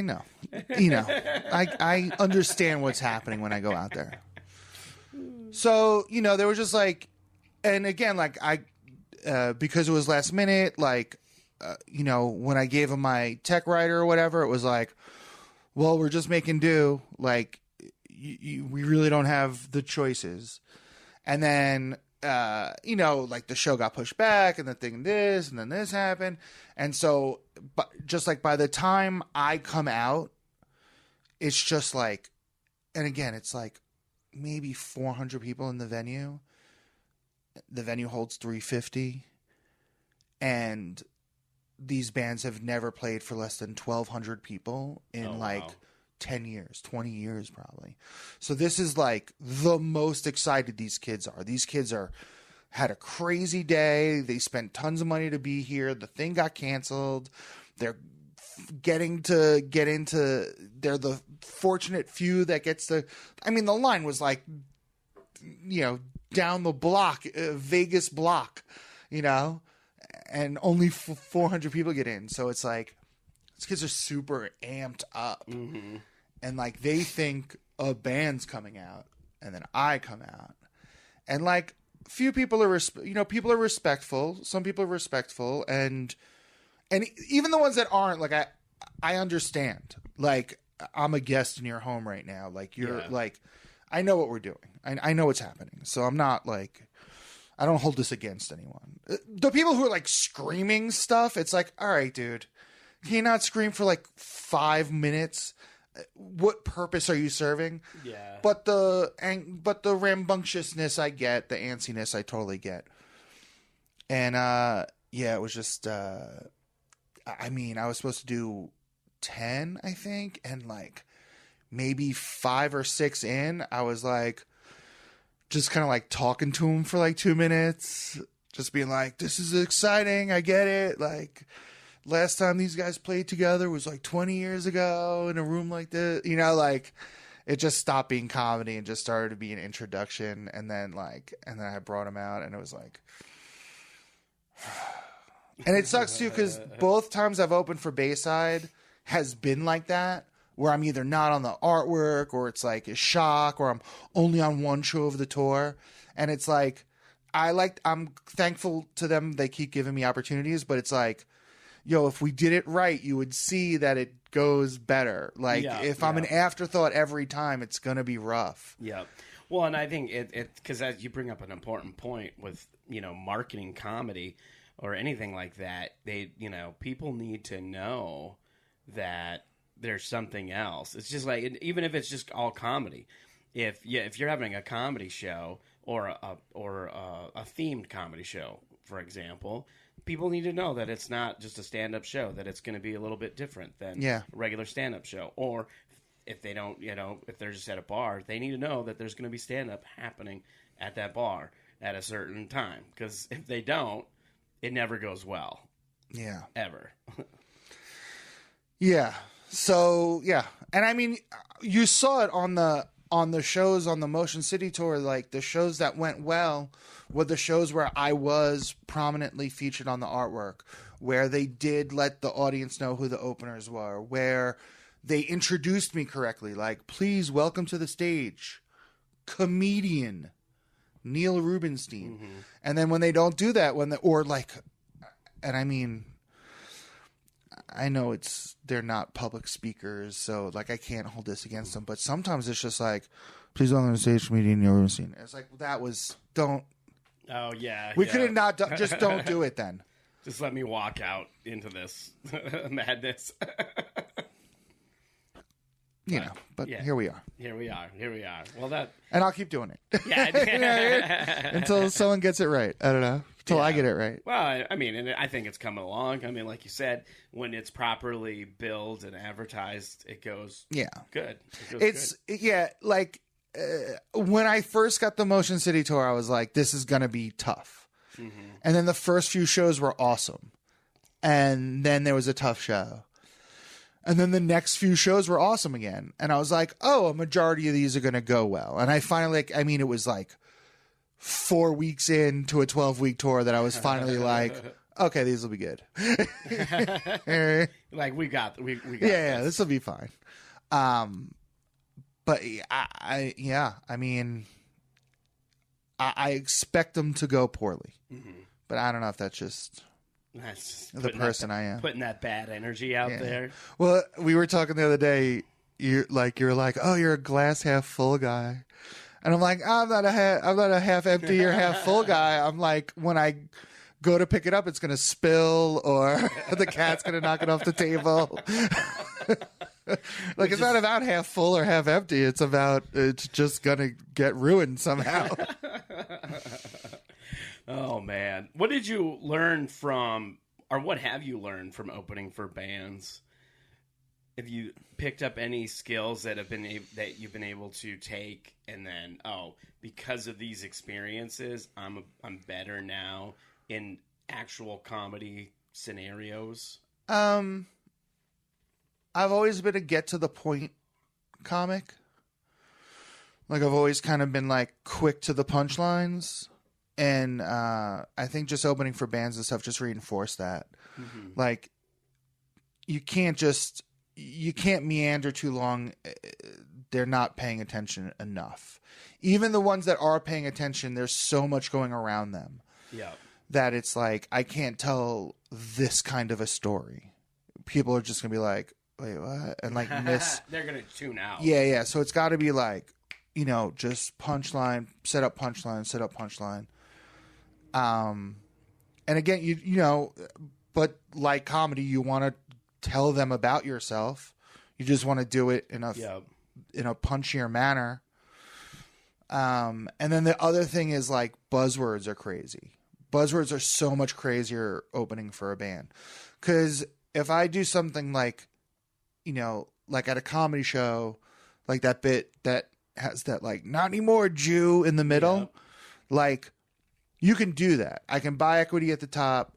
know. I understand what's happening when I go out there. So, there was just like, and again, like because it was last minute, like, when I gave him my tech writer or whatever, it was like, well, we're just making do. Like, we really don't have the choices. And then, like the show got pushed back and then this happened. And so, but just like by the time I come out, it's just like, and again, it's like maybe 400 people in the venue. The venue holds 350. And these bands have never played for less than 1,200 people in 10 years, 20 years probably. So this is like the most excited these kids are. These kids had a crazy day. They spent tons of money to be here. The thing got canceled. They're getting to get into, they're the fortunate few that gets to, I mean, the line was like, you know, down the block, Vegas block, you know, and only 400 people get in. So it's like, these kids are super amped up. Mm-hmm. And like, they think a band's coming out, and then I come out. And like, few people are, people are respectful. Some people are respectful. And even the ones that aren't, like, I understand. Like, I'm a guest in your home right now. Like, you're like, I know what we're doing. I know what's happening. So I'm not like, I don't hold this against anyone. The people who are like screaming stuff, it's like, all right, dude, can you not scream for like 5 minutes? What purpose are you serving? Yeah. But the rambunctiousness I get, the antsiness I totally get. And it was just I mean, I was supposed to do 10, I think, and like maybe 5 or 6 in, I was like just kind of like talking to him for like 2 minutes, just being like, this is exciting, I get it, like last time these guys played together was like 20 years ago in a room like this, you know, like it just stopped being comedy and just started to be an introduction. And then I brought him out, and it was like, and it sucks too, because both times I've opened for Bayside has been like that, where I'm either not on the artwork, or it's like a shock, or I'm only on one show of the tour. And it's like, I'm thankful to them. They keep giving me opportunities, but it's like, yo, if we did it right, you would see that it goes better. Like, if I'm an afterthought every time, it's going to be rough. Yeah. Well, and I think because as you bring up an important point with, marketing comedy or anything like that, people need to know that there's something else. It's just like, even if it's just all comedy, if you're having a comedy show or a themed comedy show, for example, people need to know that it's not just a stand-up show, that it's going to be a little bit different than a regular stand-up show. Or if they don't, if they're just at a bar, they need to know that there's going to be stand-up happening at that bar at a certain time. Because if they don't, it never goes well. Yeah. Ever. Yeah. So, yeah. And I mean, you saw it on the shows on the Motion City tour. Like, the shows that went well were the shows where I was prominently featured on the artwork, where they did let the audience know who the openers were, where they introduced me correctly. Like, please welcome to the stage, comedian Neil Rubenstein. Mm-hmm. And then when they don't do that, and I mean, I know they're not public speakers, so like I can't hold this against them, but sometimes it's just like, please welcome to the stage, comedian Neil Rubenstein. It's like, don't. Oh, yeah. We could have not just don't do it then. Just let me walk out into this madness. But here we are. Here we are. Well, and I'll keep doing it. Yeah. Until someone gets it right. I don't know. Until I get it right. Well, I mean, and I think it's coming along. I mean, like you said, when it's properly billed and advertised, it goes good. Like when I first got the Motion City tour, I was like, this is going to be tough. Mm-hmm. And then the first few shows were awesome. And then there was a tough show. And then the next few shows were awesome again. And I was like, oh, a majority of these are going to go well. And I finally, it was like 4 weeks into a 12-week tour that I was finally like, okay, these will be good. Like, we got this will be fine. But I expect them to go poorly. Mm-hmm. But I don't know if that's just the person I am. Putting that bad energy out there. Well, we were talking the other day. You're like, oh, you're a glass half full guy. And I'm like, I'm not a half empty or half full guy. I'm like, when I go to pick it up, it's going to spill, or the cat's going to knock it off the table. It's not about half full or half empty. It's just going to get ruined somehow. Oh, man. What did you learn from, or what have you learned from opening for bands? Have you picked up any skills that that you've been able to take, and then because of these experiences, I'm better now in actual comedy scenarios? I've always been a get to the point comic. Like I've always kind of been like quick to the punchlines, and I think just opening for bands and stuff just reinforced that. Mm-hmm. Like you can't meander too long. They're not paying attention enough. Even the ones that are paying attention, there's so much going around them. Yeah. That it's like, I can't tell this kind of a story. People are just going to be like, wait, what? And like miss. They're going to tune out. Yeah. So it's got to be like, just punchline, set up punchline. And again, you but like comedy, you want to tell them about yourself. You just want to do it in a punchier manner. And then the other thing is like buzzwords are crazy. Buzzwords are so much crazier opening for a band. Because if I do something like, like at a comedy show, like that bit that has that like, not anymore Jew in the middle, like you can do that. I can buy equity at the top.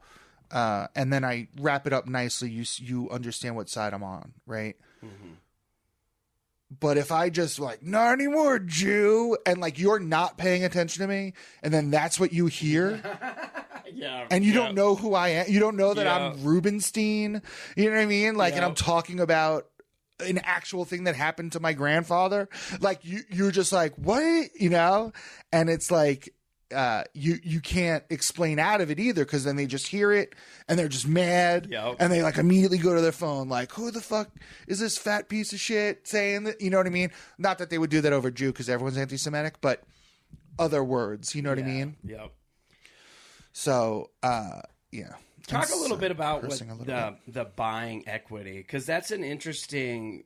And then I wrap it up nicely. You understand what side I'm on, right? Mm-hmm. But if I just like, not anymore Jew, and like you're not paying attention to me, and then that's what you hear, and you don't know who I am, you don't know that I'm Rubenstein, you know what I mean? Like, and I'm talking about an actual thing that happened to my grandfather. Like you're just like, what? And it's like, you can't explain out of it either, because then they just hear it and they're just mad, and they like immediately go to their phone like, who the fuck is this fat piece of shit saying that? You know what I mean? Not that they would do that over Jew, because everyone's anti-Semitic, but other words, you know what I mean? Yep. So talk a little bit about the buying equity, because that's an interesting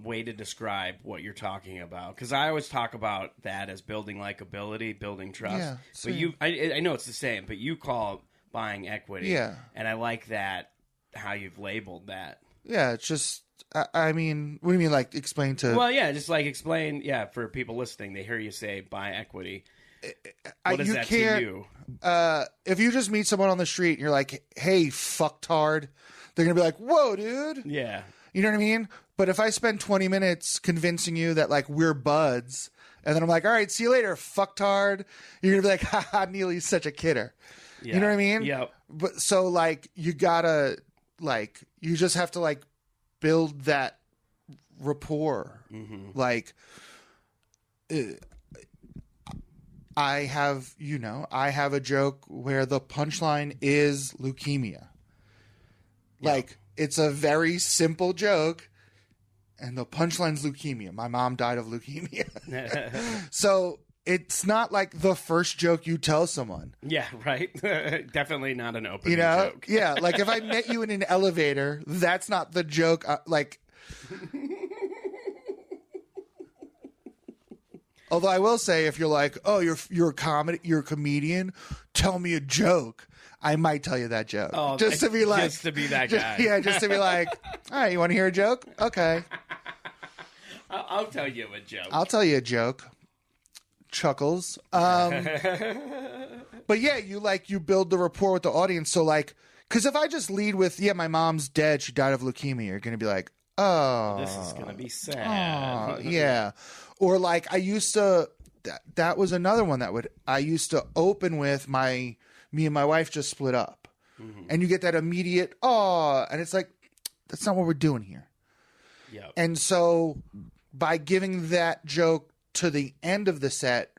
way to describe what you're talking about, because I always talk about that as building likability, building trust. But I know it's the same, but you call it buying equity. And I like that, how you've labeled that. It's just, I mean, what do you mean, like explain to? Well, just like explain, for people listening, they hear you say buy equity. What is that to you? If you just meet someone on the street and you're like, hey, fucktard, they're going to be like, whoa, dude. Yeah. You know what I mean? But if I spend 20 minutes convincing you that like we're buds, and then I'm like, all right, see you later, fucktard, you're going to be like, haha, Neely's such a kidder. Yeah. You know what I mean? Yeah. But so like, you gotta like, you just have to like build that rapport. Mm-hmm. Like, I have a joke where the punchline is leukemia. Like, it's a very simple joke, and the punchline's leukemia. My mom died of leukemia. So it's not like the first joke you tell someone. Yeah, right. Definitely not an opening joke. Yeah, like if I met you in an elevator, that's not the joke. Although I will say, if you're like, oh, you're a comedian, tell me a joke, I might tell you that joke. Oh, just to be that guy. Just to be like, all right, you want to hear a joke? Okay. I'll tell you a joke. I'll tell you a joke. Chuckles. But yeah, you build the rapport with the audience. So like, because if I just lead with, my mom's dead, she died of leukemia, you're going to be like, oh. This is going to be sad. Yeah. Or like I used to, that was another one I used to open with me and my wife just split up. Mm-hmm. And you get that immediate, and it's like, that's not what we're doing here. Yep. And so by giving that joke to the end of the set,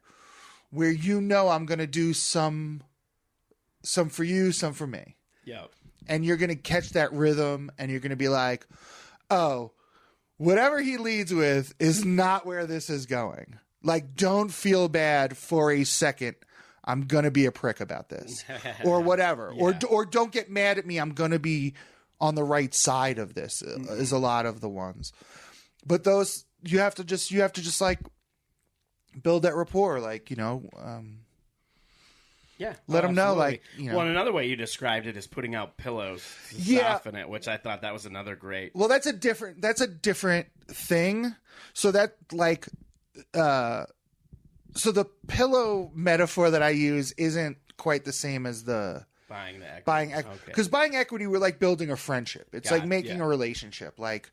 where I'm going to do some for you, some for me. Yep. And you're going to catch that rhythm, and you're going to be like, oh, whatever he leads with is not where this is going. Like, don't feel bad for a second. I'm going to be a prick about this or whatever. Yeah. Or don't get mad at me. I'm going to be on the right side of this is a lot of the ones. But those, you have to just like build that rapport. Like, Yeah. Let them know, absolutely. like, you know. Well, another way you described it is putting out pillows to Yeah. soften it, which I thought that was another great. Well, that's a different thing. So that like, so the pillow metaphor that I use isn't quite the same as the Buying the equity. buying equity. Because buying equity, we're like building a friendship. It's like making a relationship. Like,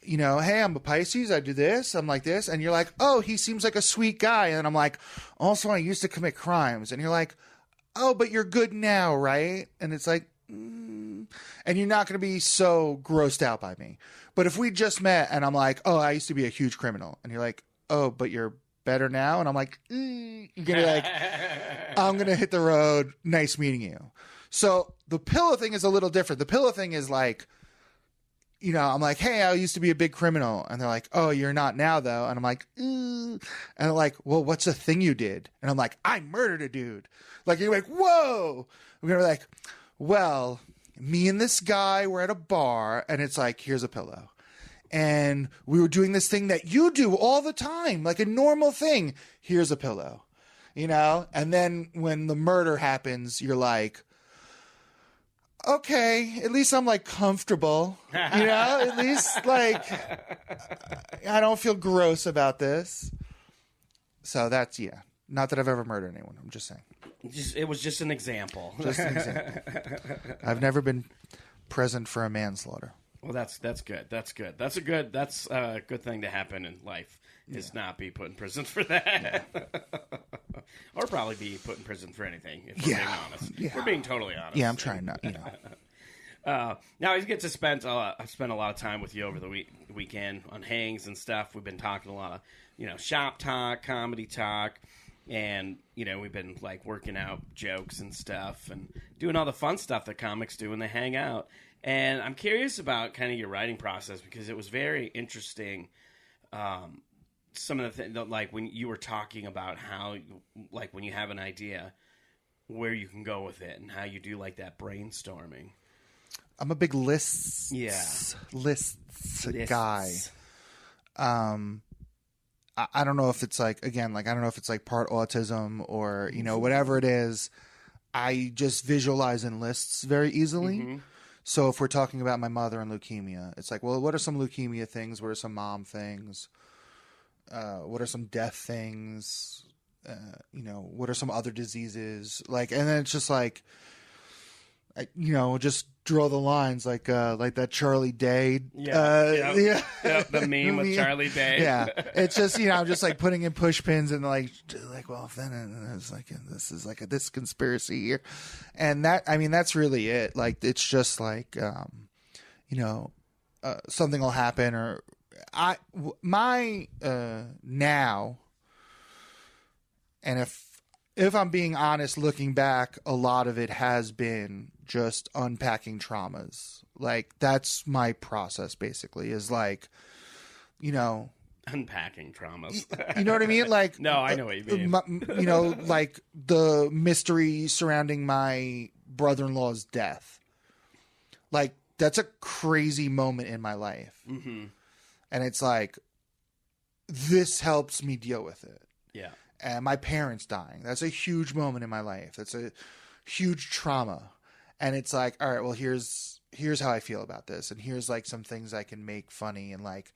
you know, hey, I'm a Pisces. I do this. I'm like this. And you're like, oh, he seems like a sweet guy. And I'm like, also, I used to commit crimes. And you're like, oh, but you're good now, right? And it's like, and you're not going to be so grossed out by me. But if we just met and I'm like, oh, I used to be a huge criminal. And you're like, oh, but you're better now. And I'm like, you're going to be like, I'm going to hit the road. Nice meeting you. So the pillow thing is a little different. The pillow thing is like, you know, I'm like, hey, I used to be a big criminal. And they're like, oh, you're not now, though. And I'm like, and they're like, well, what's the thing you did? And I'm like, I murdered a dude. Like, you're like, whoa. We're going to be like, well, me and this guy were at a bar, and it's like, here's a pillow. And we were doing this thing that you do all the time, like a normal thing. Here's a pillow, you know? And then when the murder happens, you're like, okay, at least I'm like comfortable, you know, at least like I don't feel gross about this. So that's, yeah, not that I've ever murdered anyone. I'm just saying. It was just an example. Just an example. I've never been present for a manslaughter. Well, that's good. That's good. That's a good thing to happen in life is not be put in prison for that. Or probably be put in prison for anything, if we're being honest. Yeah. We're being totally honest. Yeah, I'm trying not, you know. Now I get to spend I've spent a lot of time with you over the weekend on hangs and stuff. We've been talking a lot of, you know, shop talk, comedy talk, and, you know, we've been like working out jokes and stuff and doing all the fun stuff that comics do when they hang out. And I'm curious about kind of your writing process because it was very interesting. Some of the things, like when you were talking about how, like when you have an idea, where you can go with it and how you do like that brainstorming. I'm a big lists guy. I don't know if it's like, again, like, I don't know if it's like part autism or, you know, whatever it is. I just visualize in lists very easily. Mm-hmm. So if we're talking about my mother and leukemia, it's like, well, what are some leukemia things? What are some mom things? What are some death things? You know, what are some other diseases? Like, and then it's just like, you know, just draw the lines like that Charlie Day. The meme with Charlie Day. Yeah. It's just, you know, I'm just like putting in push pins and like, well, then it's like, this is like this conspiracy here. And that, I mean, that's really it. Like, it's just like, you know, something will happen or now, and if I'm being honest, looking back, a lot of it has been just unpacking traumas. Like, that's my process, basically, is like, you know, unpacking traumas. You know what I mean? Like, no, I know what you mean. You know, like the mystery surrounding my brother-in-law's death. Like, that's a crazy moment in my life. Mm-hmm. And it's like, this helps me deal with it. Yeah. And my parents dying. That's a huge moment in my life. That's a huge trauma. And it's like, all right, well, here's how I feel about this. And here's like some things I can make funny. And like,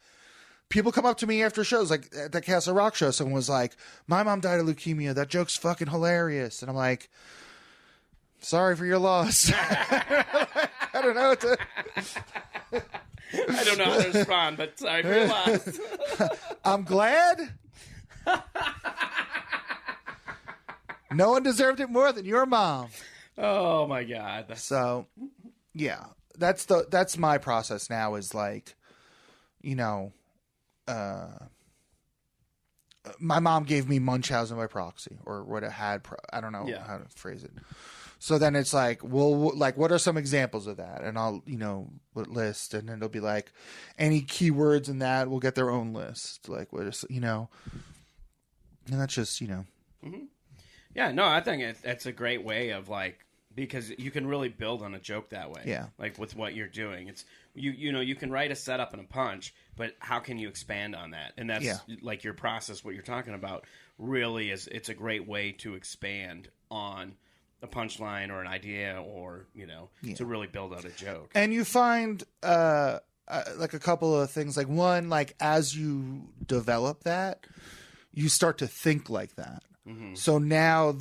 people come up to me after shows, like at the Castle Rock show, someone was like, my mom died of leukemia. That joke's fucking hilarious. And I'm like, sorry for your loss. I don't know what to... I don't know how to respond, but sorry for your loss. I'm glad. No one deserved it more than your mom. Oh my God. So, yeah, that's my process now is like, you know, my mom gave me Munchausen by proxy or what it had. I don't know how to phrase it. So then it's like, well, like, what are some examples of that? And I'll, you know, list, and then it'll be like, any keywords in that will get their own list. Like, what is, you know, and that's just, you know. Mm-hmm. Yeah, no, I think it's a great way of like because you can really build on a joke that way. Yeah. Like with what you're doing. It's you can write a setup and a punch, but how can you expand on that? And that's like your process, what you're talking about really is, it's a great way to expand on a punchline or an idea or, to really build out a joke. And you find like a couple of things, like one, like as you develop that, you start to think like that. Mm-hmm. So now,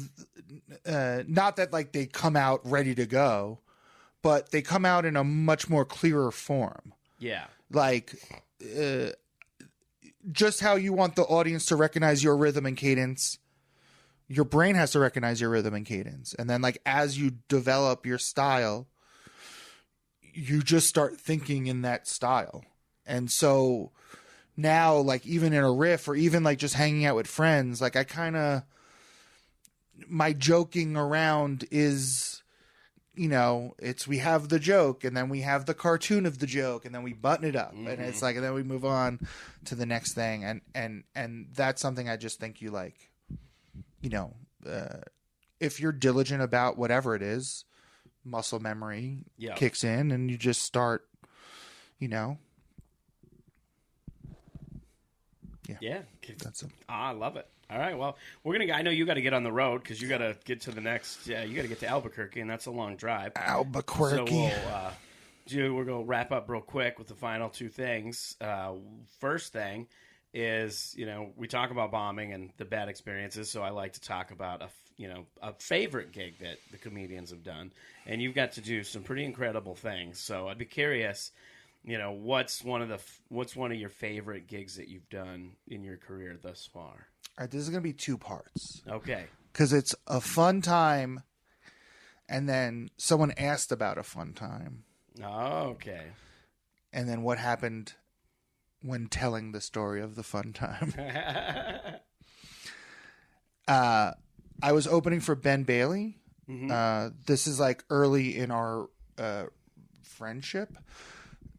not that like they come out ready to go, but they come out in a much more clearer form. Yeah. Like, just how you want the audience to recognize your rhythm and cadence, your brain has to recognize your rhythm and cadence. And then like, as you develop your style, you just start thinking in that style. And so now, like, even in a riff or even like just hanging out with friends, like my joking around is, we have the joke and then we have the cartoon of the joke and then we button it up. Mm-hmm. And it's like, and then we move on to the next thing. And that's something I just think you like, if you're diligent about whatever it is, muscle memory kicks in and you just start, Yeah. That's it. I love it. All right. Well, I know you got to get on the road because you got to get to the next, you got to get to Albuquerque, and that's a long drive. Albuquerque. So we're going to wrap up real quick with the final two things. First thing is, we talk about bombing and the bad experiences. So I like to talk about a favorite gig that the comedians have done, and you've got to do some pretty incredible things. So I'd be curious, what's one of your favorite gigs that you've done in your career thus far? All right, this is going to be two parts. Okay. Because it's a fun time, and then someone asked about a fun time. Oh, okay. And then what happened when telling the story of the fun time. I was opening for Ben Bailey. Mm-hmm. This is like early in our friendship.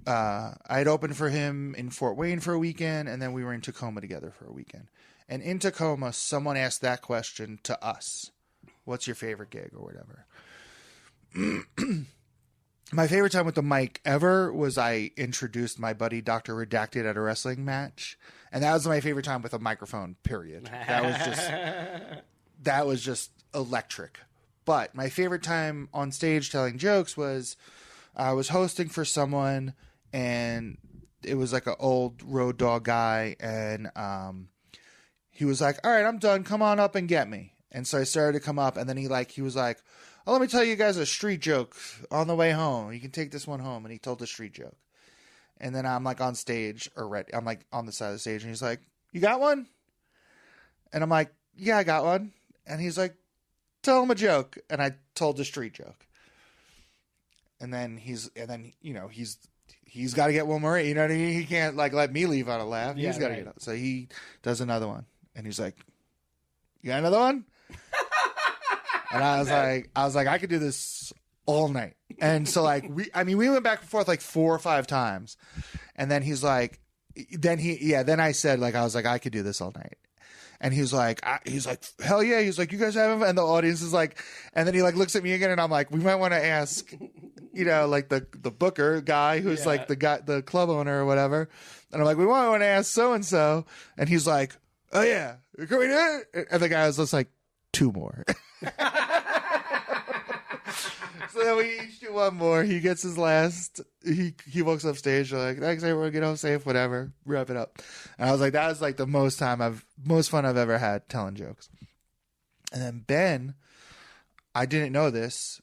I had opened for him in Fort Wayne for a weekend, and then we were in Tacoma together for a weekend. And in Tacoma, someone asked that question to us. What's your favorite gig or whatever? My favorite time with the mic ever was I introduced my buddy Dr. Redacted at a wrestling match. And that was my favorite time with a microphone, period. That was just electric. But my favorite time on stage telling jokes was I was hosting for someone, and it was like an old road dog guy, and he was like, all right, I'm done. Come on up and get me. And so I started to come up, and then he was like, oh, let me tell you guys a street joke on the way home. You can take this one home. And he told a street joke. And then I'm like on stage, I'm like on the side of the stage, and he's like, you got one? And I'm like, yeah, I got one. And he's like, tell him a joke. And I told the street joke. And then he's got to get one more. You know what I mean? He can't like let me leave on a laugh. He's got to get up. So he does another one. And he's like, you got another one? And I was like, I could do this all night. And so like, we went back and forth like 4 or 5 times. And then he's like, then I said, like, I was like, I could do this all night. And he's like, hell yeah. He's like, you guys have him? And the audience is like, and then he like looks at me again, and I'm like, we might want to ask, like the booker guy who's like the club owner or whatever. And I'm like, we might want to ask so-and-so. And he's like, oh yeah, can we do it? And the guy was just like, 2 more. So then we each do 1 more. He gets his last. He walks off stage. Like, thanks everyone, get home safe, whatever. Wrap it up. And I was like, that was like the most fun I've ever had telling jokes. And then Ben, I didn't know this,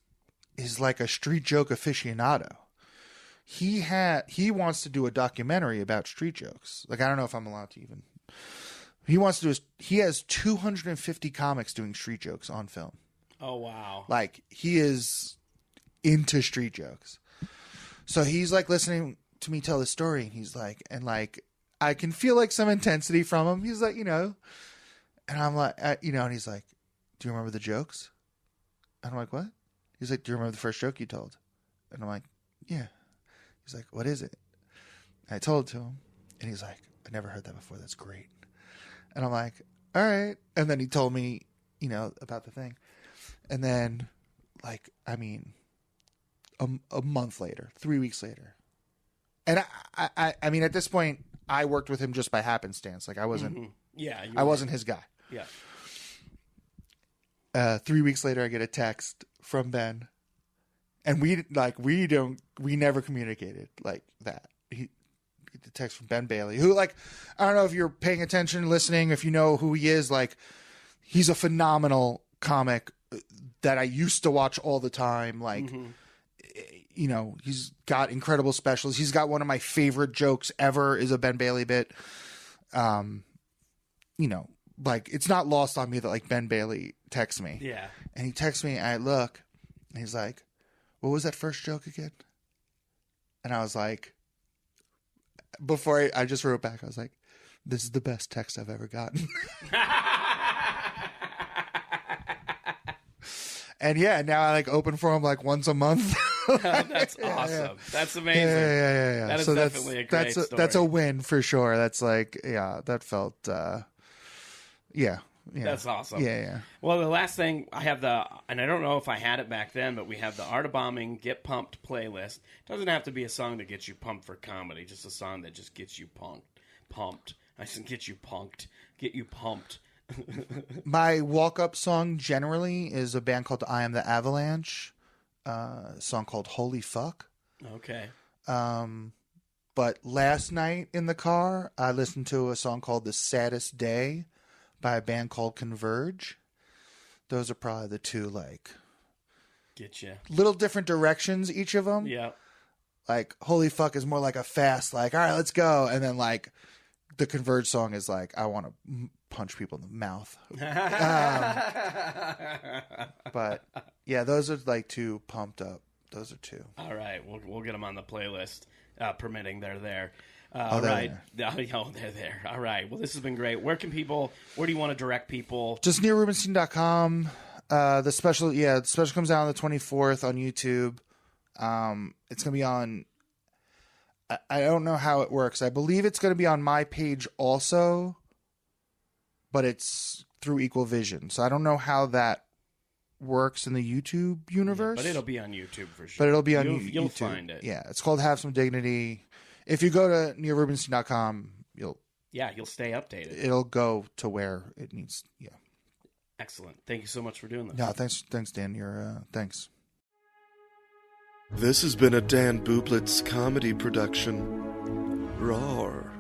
is like a street joke aficionado. He wants to do a documentary about street jokes. Like, I don't know if I'm allowed to even. He has 250 comics doing street jokes on film. Oh, wow. Like, he is into street jokes. So he's like listening to me tell the story, and he's like, and like, I can feel like some intensity from him. He's like, and I'm like, and he's like, do you remember the jokes? And I'm like, what? He's like, do you remember the first joke you told? And I'm like, yeah. He's like, what is it? And I told it to him, and he's like, I never heard that before. That's great. And I'm like, all right. And then he told me, about the thing. And then like, I mean, a month later, 3 weeks later. And I mean, at this point, I worked with him just by happenstance. Like I wasn't, I wasn't his guy. Yeah. 3 weeks later, I get a text from Ben, and we never communicated like that. He get the text from Ben Bailey, who, like, I don't know if you're paying attention, listening, if you know who he is. Like, he's a phenomenal comic that I used to watch all the time. Like, you know, he's got incredible specials. He's got one of my favorite jokes ever is a Ben Bailey bit. You know, like, it's not lost on me that, like, Ben Bailey texts me. Yeah. And he texts me, and I look, and he's like, what was that first joke again? And I was like, before I just wrote back, I was like, this is the best text I've ever gotten. And yeah, now I like open for him like once a month. That's awesome. Yeah. That's amazing. Yeah. That is definitely a great story. That's a win for sure. That's like, that felt, yeah. That's awesome. Yeah. Well, the last thing I have and I don't know if I had it back then, but we have the Art of Bombing Get Pumped playlist. It doesn't have to be a song that gets you pumped for comedy, just a song that just gets you pumped. I said get you punked, get you pumped. My walk-up song generally is a band called I Am the Avalanche, a song called Holy Fuck. Okay. But last night in the car, I listened to a song called The Saddest Day by a band called Converge. Those are probably the two, like, get you little different directions, each of them. Yeah. Like, Holy Fuck is more like a fast, like, all right, let's go. And then, like, the Converge song is like, I want to punch people in the mouth. But yeah, those are like two pumped up. Those are two. All right, we'll get them on the playlist, permitting they're there. They're right. They're there. All right. Well, this has been great. Where do you want to direct people? Just neilrubenstein.com. The special comes out on the 24th on YouTube. It's going to be on, I don't know how it works. I believe it's going to be on my page also, but it's through Equal Vision. So I don't know how that works in the YouTube universe. Yeah, but it'll be on YouTube for sure. But it'll be on YouTube. You'll find it. Yeah, it's called Have Some Dignity. If you go to neilrubenstein.com, you'll stay updated. It'll go to where it needs. Yeah. Excellent. Thank you so much for doing this. No, thanks, Dan. Thanks. This has been a Dan Bublitz comedy production. Roar.